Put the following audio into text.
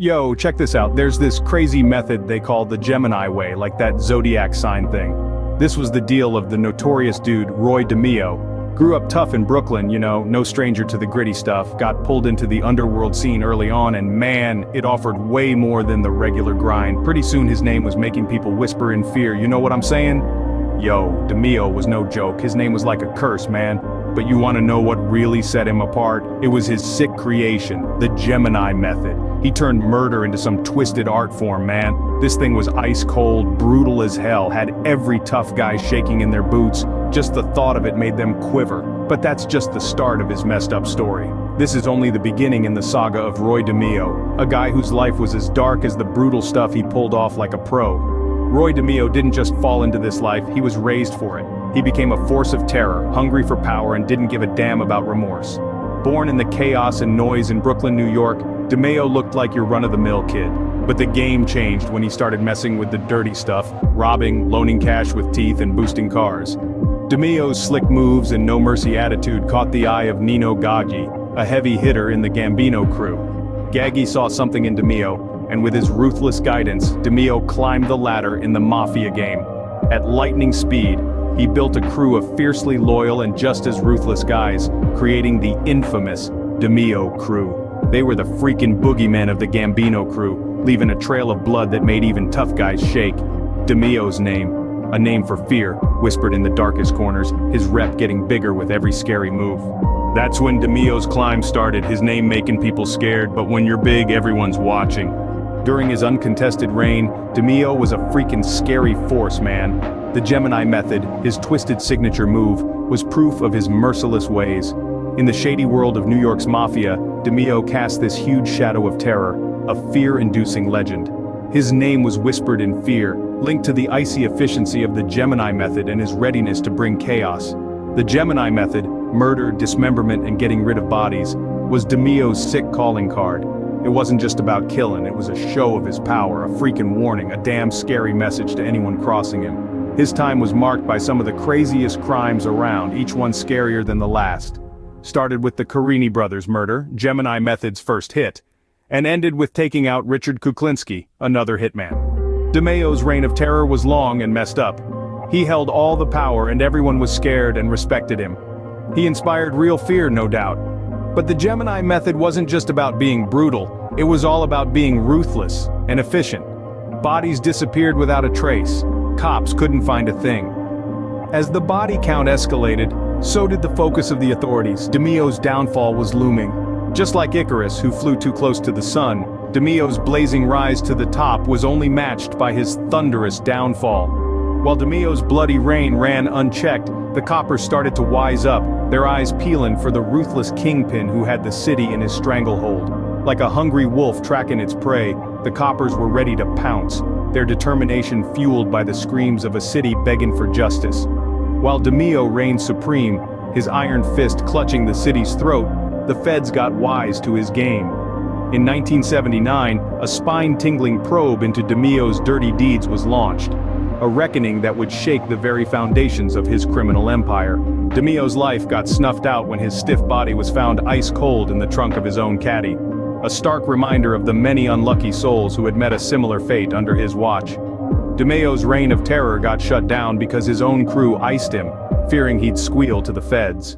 Yo, check this out, there's this crazy method they call the Gemini way, like that zodiac sign thing. This was the deal of the notorious dude, Roy Demeo. Grew up tough in Brooklyn, you know, no stranger to the gritty stuff, got pulled into the underworld scene early on, and man, it offered way more than the regular grind. Pretty soon his name was making people whisper in fear, you know what I'm saying? Yo, Demeo was no joke, his name was like a curse, man. But you wanna know what really set him apart? It was his sick creation, the Gemini method. He turned murder into some twisted art form, man. This thing was ice cold, brutal as hell, had every tough guy shaking in their boots. Just the thought of it made them quiver. But that's just the start of his messed up story. This is only the beginning in the saga of Roy Demeo, a guy whose life was as dark as the brutal stuff he pulled off like a pro. Roy Demeo didn't just fall into this life, he was raised for it. He became a force of terror, hungry for power and didn't give a damn about remorse. Born in the chaos and noise in Brooklyn, New York, Demeo looked like your run-of-the-mill kid. But the game changed when he started messing with the dirty stuff, robbing, loaning cash with teeth and boosting cars. Demeo's slick moves and no-mercy attitude caught the eye of Nino Gaggi, a heavy hitter in the Gambino crew. Gaggi saw something in Demeo, and with his ruthless guidance, Demeo climbed the ladder in the Mafia game. At lightning speed, he built a crew of fiercely loyal and just as ruthless guys, creating the infamous Demeo crew. They were the freaking boogeymen of the Gambino crew, leaving a trail of blood that made even tough guys shake. Demeo's name, a name for fear, whispered in the darkest corners, his rep getting bigger with every scary move. That's when Demeo's climb started, his name making people scared, but when you're big, everyone's watching. During his uncontested reign, Demeo was a freaking scary force, man. The Gemini method, his twisted signature move, was proof of his merciless ways. In the shady world of New York's Mafia, Demeo cast this huge shadow of terror, a fear-inducing legend. His name was whispered in fear, linked to the icy efficiency of the Gemini method and his readiness to bring chaos. The Gemini method, murder, dismemberment, and getting rid of bodies, was Demeo's sick calling card. It wasn't just about killing, it was a show of his power, a freaking warning, a damn scary message to anyone crossing him. His time was marked by some of the craziest crimes around, each one scarier than the last. Started with the Carini brothers' murder, Gemini method's first hit, and ended with taking out Richard Kuklinski, another hitman. Demeo's reign of terror was long and messed up. He held all the power and everyone was scared and respected him. He inspired real fear, no doubt. But the Gemini method wasn't just about being brutal, it was all about being ruthless and efficient. Bodies disappeared without a trace. Cops couldn't find a thing. As the body count escalated, so did the focus of the authorities. Demeo's downfall was looming. Just like Icarus, who flew too close to the sun, Demeo's blazing rise to the top was only matched by his thunderous downfall. While Demeo's bloody reign ran unchecked, the coppers started to wise up, their eyes peeling for the ruthless Kingpin who had the city in his stranglehold. Like a hungry wolf tracking its prey, the coppers were ready to pounce, their determination fueled by the screams of a city begging for justice. While Demeo reigned supreme, his iron fist clutching the city's throat, the feds got wise to his game. In 1979, a spine-tingling probe into Demeo's dirty deeds was launched, a reckoning that would shake the very foundations of his criminal empire. Demeo's life got snuffed out when his stiff body was found ice-cold in the trunk of his own caddy, a stark reminder of the many unlucky souls who had met a similar fate under his watch. Demeo's reign of terror got shut down because his own crew iced him, fearing he'd squeal to the feds.